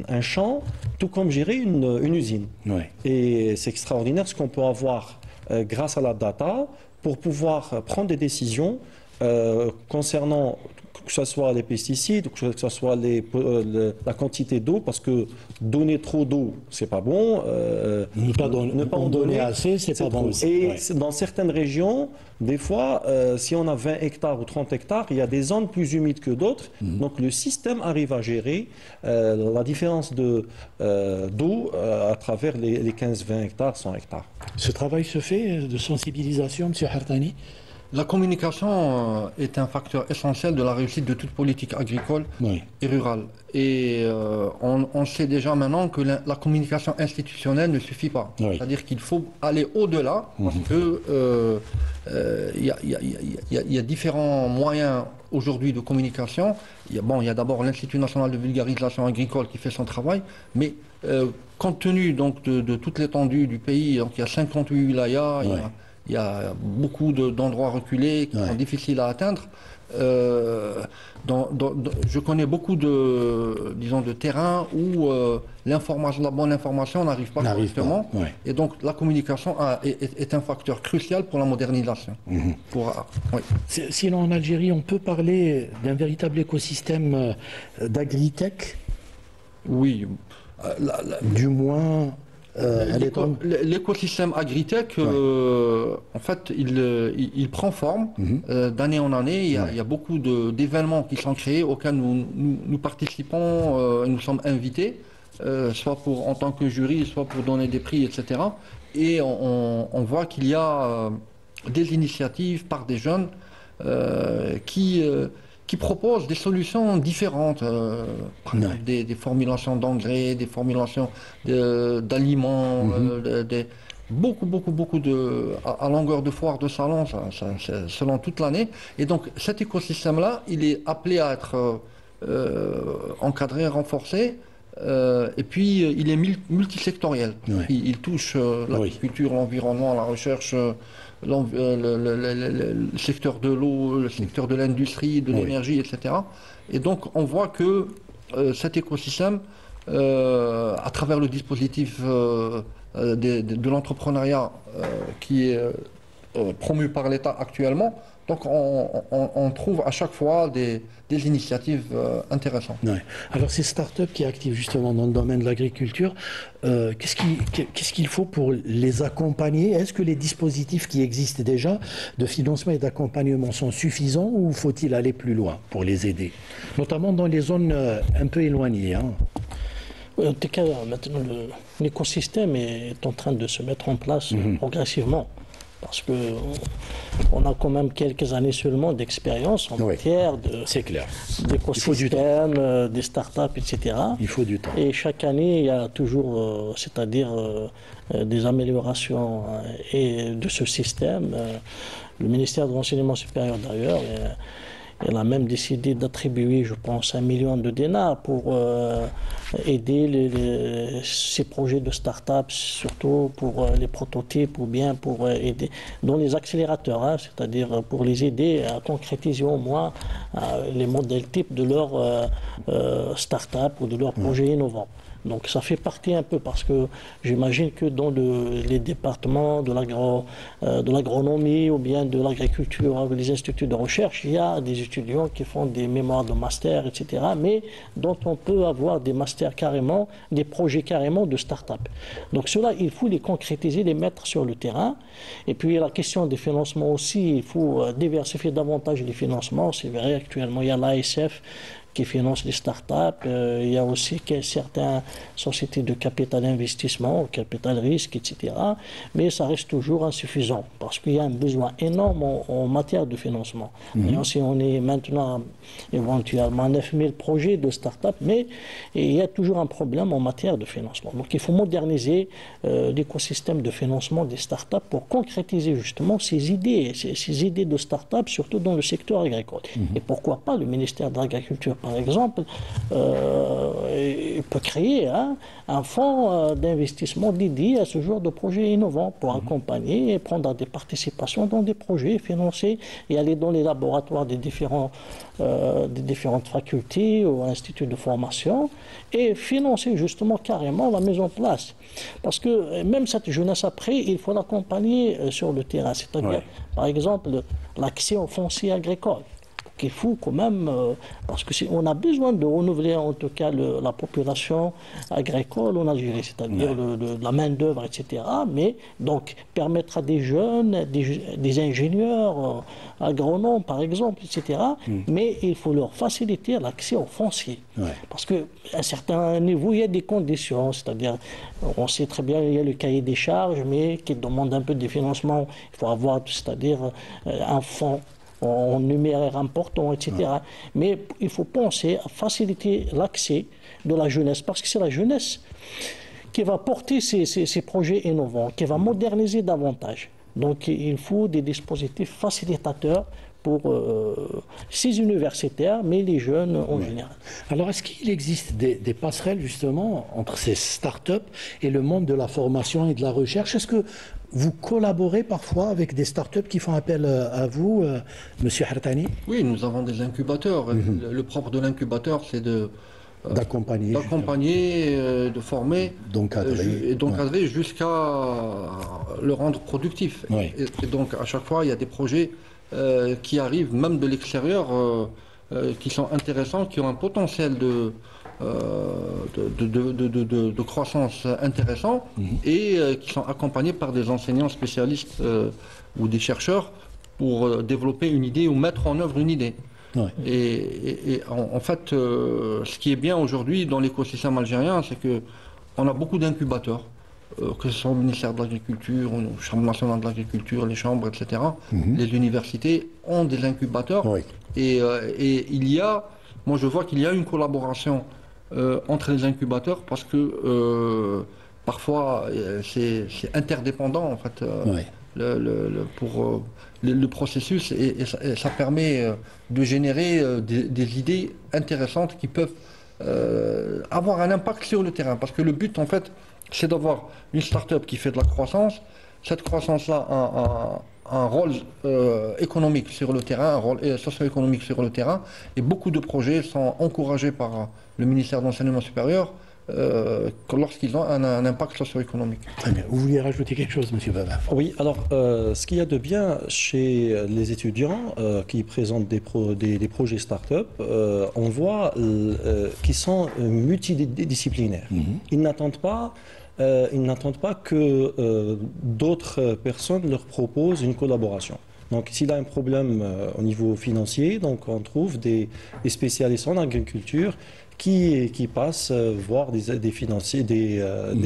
C: un champ tout comme gérer une usine. Et c'est extraordinaire ce qu'on peut avoir grâce à la data pour pouvoir prendre des décisions concernant que ce soit les pesticides, que ce soit la quantité d'eau, parce que donner trop d'eau, c'est pas bon.
A: Ne pas en donner assez, c'est pas bon aussi.
C: Et dans certaines régions, des fois, si on a 20 hectares ou 30 hectares, il y a des zones plus humides que d'autres. Donc le système arrive à gérer la différence d'eau à travers les 15, 20 hectares, 100 hectares.
A: Ce travail se fait de sensibilisation, M. Hartani?
B: La communication est un facteur essentiel de la réussite de toute politique agricole et rurale. Et on sait déjà maintenant que la communication institutionnelle ne suffit pas. C'est-à-dire qu'il faut aller au-delà, parce que il y a différents moyens aujourd'hui de communication. Il y a d'abord l'Institut national de vulgarisation agricole qui fait son travail, mais compte tenu donc de toute l'étendue du pays, donc il y a 58 wilayas, il y a beaucoup d'endroits reculés qui sont difficiles à atteindre. Je connais beaucoup de terrains où la bonne information n'arrive pas correctement. Et donc la communication est un facteur crucial pour la modernisation.
A: Sinon, en Algérie, on peut parler d'un véritable écosystème d'agritech?
B: Oui.
A: Du moins...
B: L'écosystème agritech, en fait, il prend forme d'année en année. Il y a beaucoup d'événements qui sont créés auxquels nous participons, nous sommes invités, soit en tant que jury, soit pour donner des prix, etc. Et on voit qu'il y a des initiatives par des jeunes qui proposent des solutions différentes, par exemple des formulations d'engrais, des formulations d'aliments, beaucoup à longueur de foire, de salon, c'est selon toute l'année. Et donc cet écosystème-là, il est appelé à être encadré, renforcé. Et puis il est multisectoriel.
A: Ouais.
B: Il touche l'agriculture, l'environnement, la recherche, le secteur de l'eau, le secteur de l'industrie, de l'énergie, etc. Et donc on voit que cet écosystème, à travers le dispositif de l'entrepreneuriat qui est promu par l'État actuellement, donc on trouve à chaque fois des initiatives intéressantes.
A: Ouais. Alors ces startups qui activent justement dans le domaine de l'agriculture, qu'est-ce qu'il faut pour les accompagner? Est-ce que les dispositifs qui existent déjà de financement et d'accompagnement sont suffisants ou faut-il aller plus loin pour les aider? Notamment dans les zones un peu éloignées. Hein.
D: En tout cas, maintenant, l'écosystème est en train de se mettre en place progressivement. Parce qu'on a quand même quelques années seulement d'expérience en matière d'écosystème, des startups, etc.
A: Il faut du temps.
D: Et chaque année, il y a toujours, des améliorations de ce système. Le ministère de l'Enseignement supérieur, d'ailleurs, elle a même décidé d'attribuer, je pense, 1 million de dinars pour aider ces projets de start-up, surtout pour les prototypes ou bien pour aider dans les accélérateurs, hein, c'est-à-dire pour les aider à concrétiser au moins les modèles types de leur start-up ou de leurs projets innovants. Donc ça fait partie un peu parce que j'imagine que dans les départements de l'agronomie ou bien de l'agriculture, les instituts de recherche, il y a des étudiants qui font des mémoires de master, etc. Mais dont on peut avoir des masters carrément, des projets carrément de start-up. Donc cela, il faut les concrétiser, les mettre sur le terrain. Et puis la question des financements aussi, il faut diversifier davantage les financements. C'est vrai, actuellement, il y a l'ASF qui finance les startups. Il y a aussi certaines sociétés de capital investissement, capital risque, etc. Mais ça reste toujours insuffisant parce qu'il y a un besoin énorme en matière de financement. Et si on est maintenant éventuellement à 9000 projets de startups, mais il y a toujours un problème en matière de financement. Donc il faut moderniser l'écosystème de financement des startups pour concrétiser justement ces idées de startups, surtout dans le secteur agricole. Et pourquoi pas le ministère de l'Agriculture, par exemple, il peut créer un fonds d'investissement dédié à ce genre de projets innovants pour accompagner et prendre des participations dans des projets financés et aller dans les laboratoires des différentes facultés ou instituts de formation et financer justement carrément la mise en place. Parce que même cette jeunesse après, il faut l'accompagner sur le terrain. C'est-à-dire, par exemple, l'accès au foncier agricole. Il faut quand même, parce que on a besoin de renouveler en tout cas la population agricole en Algérie, c'est-à-dire la main-d'œuvre, etc. Mais donc permettre à des jeunes, des ingénieurs, agronomes par exemple, etc. Mais il faut leur faciliter l'accès au foncier. Parce qu'à un certain niveau, il y a des conditions, c'est-à-dire, on sait très bien, il y a le cahier des charges, mais qui demande un peu de financement. Il faut avoir, c'est-à-dire, un fonds en numéraire important, etc. Mais il faut penser à faciliter l'accès de la jeunesse, parce que c'est la jeunesse qui va porter ces projets innovants, qui va moderniser davantage. Donc il faut des dispositifs facilitateurs pour ces universitaires, mais les jeunes en général.
A: Alors, est-ce qu'il existe des passerelles, justement, entre ces startups et le monde de la formation et de la recherche? Est-ce que vous collaborez parfois avec des startups qui font appel à vous, Monsieur Hartani?
B: Oui, nous avons des incubateurs. Le propre de l'incubateur, c'est d'accompagner, de former, d'encadrer jusqu'à le rendre productif. Et donc, à chaque fois, il y a des projets qui arrivent même de l'extérieur, qui sont intéressants, qui ont un potentiel de croissance intéressant et qui sont accompagnés par des enseignants spécialistes ou des chercheurs pour développer une idée ou mettre en œuvre une idée. Et en fait, ce qui est bien aujourd'hui dans l'écosystème algérien, c'est qu'on a beaucoup d'incubateurs. Que ce soit au ministère de l'Agriculture, au Chambre nationale de l'Agriculture, les chambres, etc. Les universités ont des incubateurs. Et moi je vois qu'il y a une collaboration entre les incubateurs parce que parfois c'est interdépendant en fait
A: Oui.
B: Le processus et ça permet de générer des idées intéressantes qui peuvent avoir un impact sur le terrain. Parce que le but en fait c'est d'avoir une start-up qui fait de la croissance. Cette croissance-là a un rôle économique sur le terrain, un rôle socio-économique sur le terrain, et beaucoup de projets sont encouragés par le ministère de l'Enseignement supérieur lorsqu'ils ont un impact socio-économique.
A: Très bien. Vous vouliez rajouter quelque chose, M. Baba?
C: Oui, alors ce qu'il y a de bien chez les étudiants qui présentent des projets start-up, on voit qu'ils sont multidisciplinaires. Ils n'attendent pas que d'autres personnes leur proposent une collaboration. Donc, s'il a un problème au niveau financier, donc on trouve des spécialistes en agriculture qui passent voir des financiers, des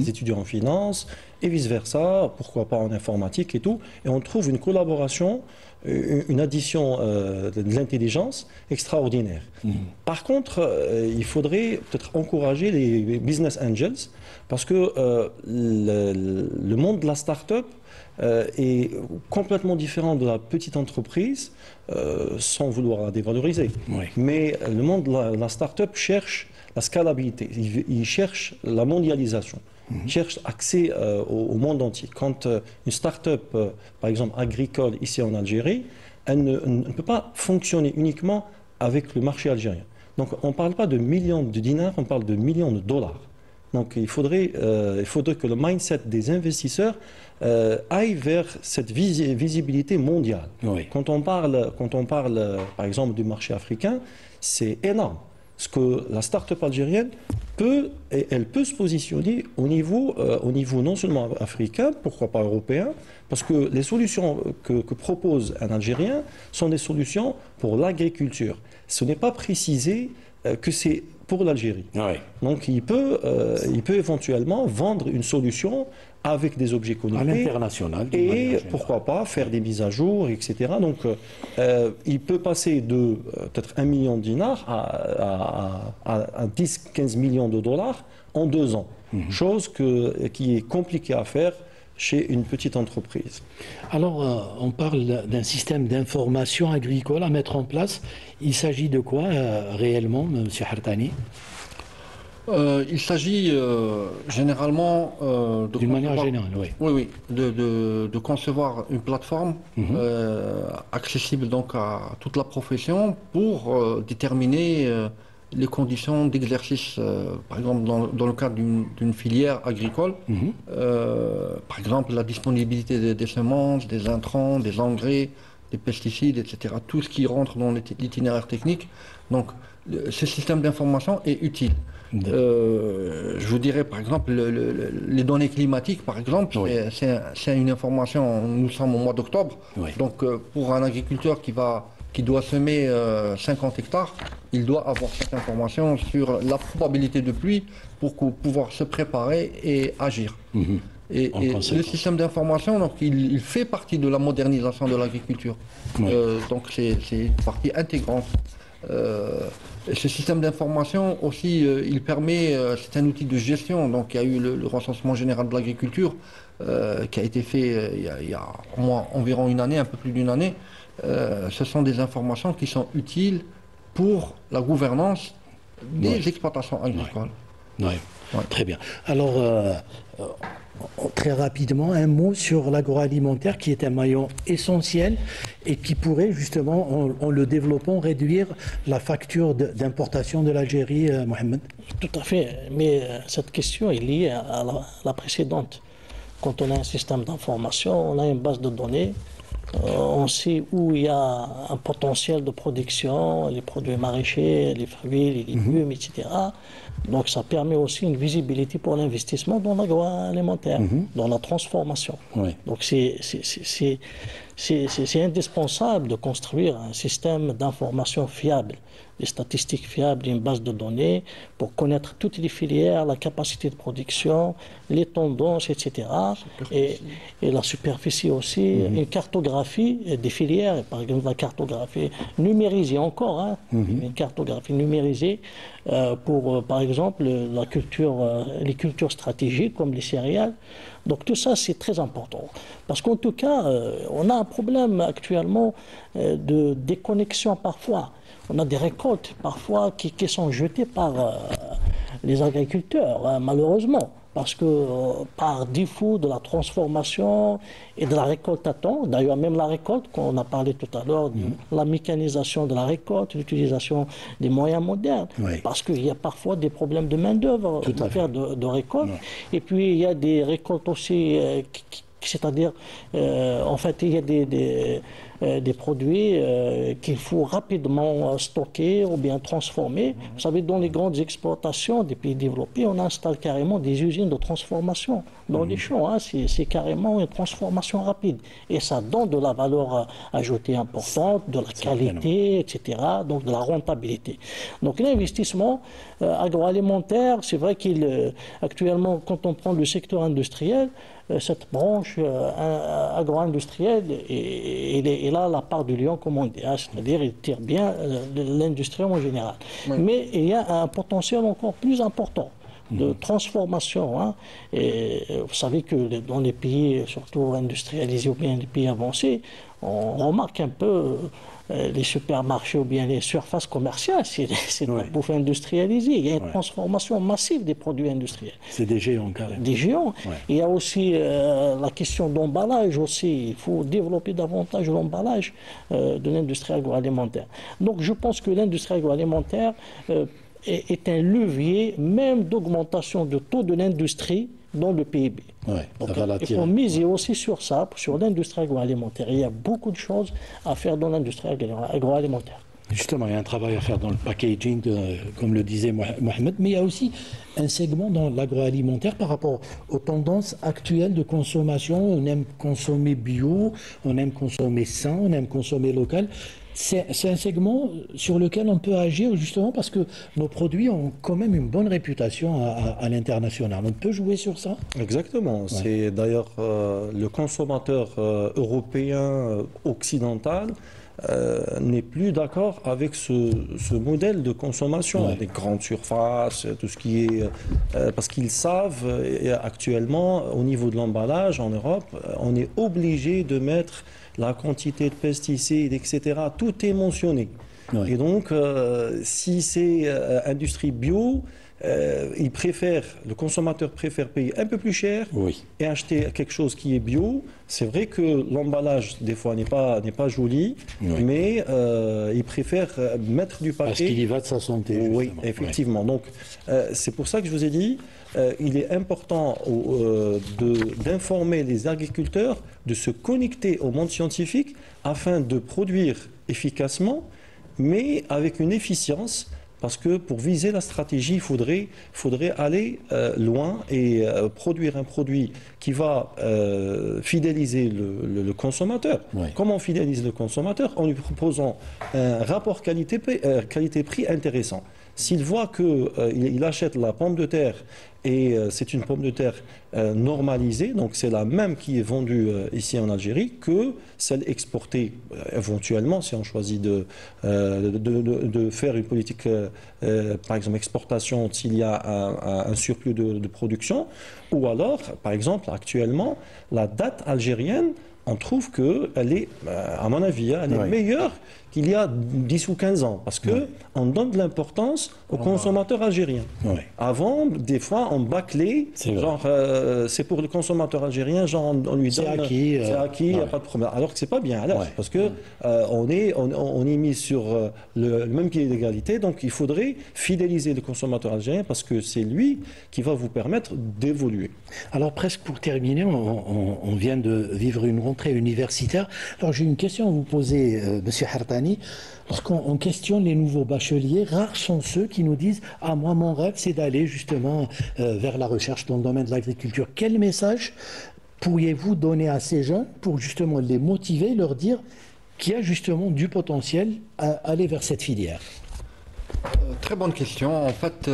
C: étudiants en finance et vice-versa, pourquoi pas en informatique et tout. Et on trouve une collaboration, une addition de l'intelligence extraordinaire. Par contre, il faudrait peut-être encourager les business angels parce que le monde de la start-up est complètement différent de la petite entreprise, sans vouloir la dévaloriser.
A: Oui.
C: Mais le monde de la start-up cherche la scalabilité, il cherche la mondialisation, il cherche accès au monde entier. Quand une start-up, par exemple agricole ici en Algérie, elle ne peut pas fonctionner uniquement avec le marché algérien. Donc on ne parle pas de millions de dinars, on parle de millions de dollars. Donc il faudrait que le mindset des investisseurs aille vers cette visibilité mondiale.
A: Oui.
C: Quand on parle, par exemple, du marché africain, c'est énorme. Ce que la start-up algérienne elle peut se positionner au niveau non seulement africain, pourquoi pas européen, parce que les solutions que propose un Algérien sont des solutions pour l'agriculture. Ce n'est pas précisé que c'est pour l'Algérie.
A: Oui.
C: Donc il peut éventuellement vendre une solution avec des objets connectés.
A: À l'international.
C: Et pourquoi pas faire des mises à jour, etc. Donc il peut passer de peut-être 1 million de dinars à 10-15 millions de dollars en 2 ans. Chose qui est compliquée à faire chez une petite entreprise.
A: Alors, on parle d'un système d'information agricole à mettre en place. Il s'agit de quoi réellement, M. Hartani?
B: Il s'agit généralement
A: d'une manière générale, oui.
B: Oui, de concevoir une plateforme accessible donc à toute la profession pour déterminer les conditions d'exercice, par exemple dans le cadre d'une filière agricole, par exemple la disponibilité des semences, des intrants, des engrais, des pesticides, etc. Tout ce qui rentre dans l'itinéraire technique. Donc ce système d'information est utile. Je vous dirais par exemple les données climatiques, par exemple, oui. C'est une information, nous sommes au mois d'octobre, oui. Donc pour un agriculteur qui doit semer 50 hectares, il doit avoir cette information sur la probabilité de pluie pour pouvoir se préparer et agir. Et le système d'information, donc, il fait partie de la modernisation de l'agriculture. Oui. Donc c'est une partie intégrante. Ce système d'information aussi, il permet, c'est un outil de gestion. Donc il y a eu le recensement général de l'agriculture qui a été fait il y a environ une année, un peu plus d'une année. Ce sont des informations qui sont utiles pour la gouvernance des exploitations agricoles.
A: Oui. Oui. Très bien. Alors, très rapidement, un mot sur l'agroalimentaire qui est un maillon essentiel et qui pourrait justement, en le développant, réduire la facture d'importation de l'Algérie, Mohamed.
D: Tout à fait, mais cette question est liée à la précédente. Quand on a un système d'information, on a une base de données, on sait où il y a un potentiel de production, les produits maraîchers, les fruits, les légumes, etc. Donc ça permet aussi une visibilité pour l'investissement dans l'agroalimentaire, dans la transformation. Oui. Donc c'est indispensable de construire un système d'information fiable, des statistiques fiables, une base de données pour connaître toutes les filières, la capacité de production, les tendances, etc. Et la superficie aussi, une cartographie des filières, par exemple la cartographie numérisée encore, hein, une cartographie numérisée pour, par exemple, les cultures stratégiques comme les céréales. Donc tout ça, c'est très important. Parce qu'en tout cas, on a un problème actuellement de déconnexion parfois. On a des récoltes parfois qui sont jetées par les agriculteurs, hein, malheureusement. Parce que par défaut de la transformation et de la récolte à temps, d'ailleurs même la récolte, quand on a parlé tout à l'heure de la mécanisation de la récolte, l'utilisation des moyens modernes, parce qu'il y a parfois des problèmes de main-d'œuvre en matière de récolte. Et puis il y a des récoltes aussi, c'est-à-dire, en fait, il y a des produits qu'il faut rapidement stocker ou bien transformer. Vous savez, dans les grandes exploitations des pays développés, on installe carrément des usines de transformation dans les champs. Hein. C'est carrément une transformation rapide. Et ça donne de la valeur ajoutée importante, de la qualité, etc., donc de la rentabilité. Donc l'investissement agroalimentaire, c'est vrai qu'actuellement, quand on prend le secteur industriel, cette branche agro-industrielle, il a la part du lion, comme on dit, hein, c'est-à-dire il tire bien l'industrie en général. Mais il y a un potentiel encore plus important de transformation. Hein. Et vous savez que dans les pays, surtout industrialisés ou bien les pays avancés, on remarque un peu les supermarchés ou bien les surfaces commerciales, c'est de la bouffe industrialisée. Il y a une transformation massive des produits industriels.
A: C'est des géants carrément.
D: Des géants. Il y a aussi la question d'emballage aussi. Il faut développer davantage l'emballage de l'industrie agroalimentaire. Donc je pense que l'industrie agroalimentaire est un levier même d'augmentation du taux de l'industrie dans le PIB. Donc, il faut miser aussi sur ça, sur l'industrie agroalimentaire. Il y a beaucoup de choses à faire dans l'industrie agroalimentaire.
A: Justement, il y a un travail à faire dans le packaging, comme le disait Mohamed, mais il y a aussi un segment dans l'agroalimentaire par rapport aux tendances actuelles de consommation. On aime consommer bio, on aime consommer sain, on aime consommer local. C'est un segment sur lequel on peut agir justement parce que nos produits ont quand même une bonne réputation à l'international. On peut jouer sur ça?
C: Exactement. C'est d'ailleurs le consommateur européen occidental n'est plus d'accord avec ce modèle de consommation des grandes surfaces, tout ce qui est... parce qu'ils savent actuellement, au niveau de l'emballage en Europe, on est obligé de mettre la quantité de pesticides, etc. Tout est mentionné. Et donc, si c'est industrie bio, le consommateur préfère payer un peu plus cher et acheter quelque chose qui est bio. C'est vrai que l'emballage, des fois, n'est pas joli, mais il préfère mettre du papier.
A: Parce qu'il y va de sa santé. Justement.
C: Oui, effectivement. Donc, c'est pour ça que je vous ai dit, il est important d'informer les agriculteurs, de se connecter au monde scientifique afin de produire efficacement, mais avec une efficience. Parce que pour viser la stratégie, il faudrait aller loin et produire un produit qui va fidéliser le consommateur. Comment on fidélise le consommateur? En lui proposant un rapport qualité-prix intéressant. S'il voit qu'il achète la pomme de terre et c'est une pomme de terre normalisée, donc c'est la même qui est vendue ici en Algérie que celle exportée éventuellement si on choisit de faire une politique, par exemple exportation s'il y a un surplus de production, ou alors par exemple actuellement la date algérienne, on trouve qu'elle est, à mon avis, elle est meilleure qu'il y a 10 ou 15 ans, parce qu'on donne de l'importance aux consommateurs algériens. Avant, des fois, on bâclait, genre, c'est pour le consommateur algérien, genre, on lui donne... C'est acquis, il n'y a pas de problème. Alors que c'est pas bien, alors, parce que on est mis sur le même pied d'égalité, donc il faudrait fidéliser le consommateur algérien, parce que c'est lui qui va vous permettre d'évoluer.
A: Alors, presque pour terminer, on vient de vivre une rentrée universitaire. Alors, j'ai une question à vous poser, Monsieur Hartani. Lorsqu'on questionne les nouveaux bacheliers, rares sont ceux qui nous disent « Ah, moi, mon rêve, c'est d'aller justement vers la recherche dans le domaine de l'agriculture ». Quel message pourriez-vous donner à ces jeunes pour justement les motiver, leur dire qu'il y a justement du potentiel à aller vers cette filière?
B: Très bonne question. En fait,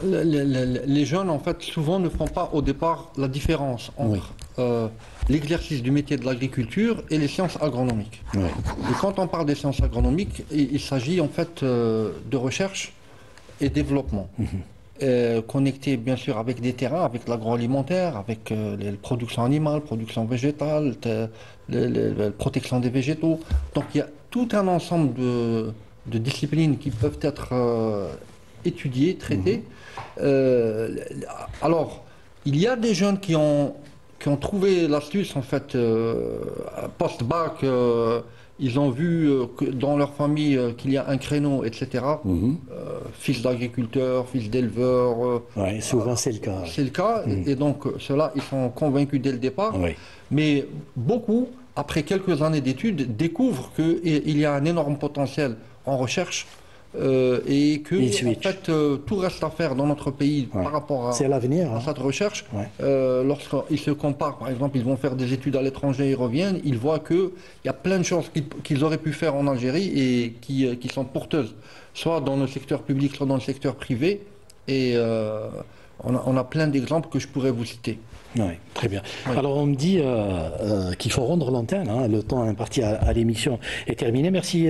B: les jeunes, en fait, souvent ne font pas au départ la différence entre l'exercice du métier de l'agriculture et les sciences agronomiques.
A: Oui.
B: Et quand on parle des sciences agronomiques, il s'agit en fait de recherche et développement. Connecté bien sûr avec des terrains, avec l'agroalimentaire, avec les productions animales, production végétale, la protection des végétaux. Donc il y a tout un ensemble de disciplines qui peuvent être étudiées, traitées. Alors, il y a des jeunes qui ont trouvé l'astuce, en fait, post-bac, ils ont vu que dans leur famille qu'il y a un créneau, etc. Fils d'agriculteurs, fils d'éleveurs.
A: Oui, souvent c'est le cas.
B: C'est le cas, et donc ceux-là, ils sont convaincus dès le départ.
A: Oui.
B: Mais beaucoup, après quelques années d'études, découvrent qu'il y a un énorme potentiel en recherche et que en fait, tout reste à faire dans notre pays par rapport à cette recherche. Lorsqu'ils se comparent, par exemple, ils vont faire des études à l'étranger, ils reviennent, ils voient qu'il y a plein de choses qu'ils auraient pu faire en Algérie et qui sont porteuses, soit dans le secteur public, soit dans le secteur privé. Et on a plein d'exemples que je pourrais vous citer.
A: Oui, très bien. Oui. Alors on me dit qu'il faut rendre l'antenne, hein, le temps imparti à l'émission est terminé. Merci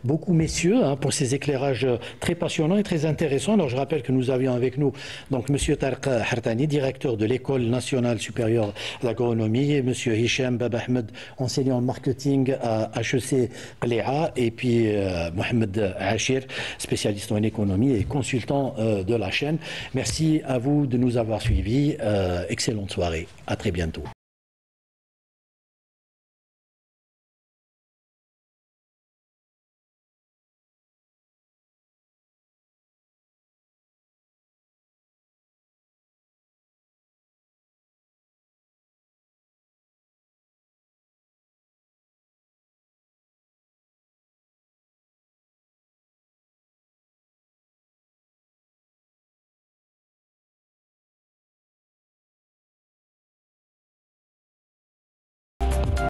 A: beaucoup messieurs pour ces éclairages très passionnants et très intéressants. Alors je rappelle que nous avions avec nous donc Monsieur Tarek Hartani, directeur de l'École nationale supérieure d'agronomie, et Monsieur Hicham Bab Ahmed, enseignant en marketing à HEC Qléa, et puis Mohamed Achir, spécialiste en économie et consultant de la chaîne. Merci à vous de nous avoir suivis. Excellente soirée. À très bientôt.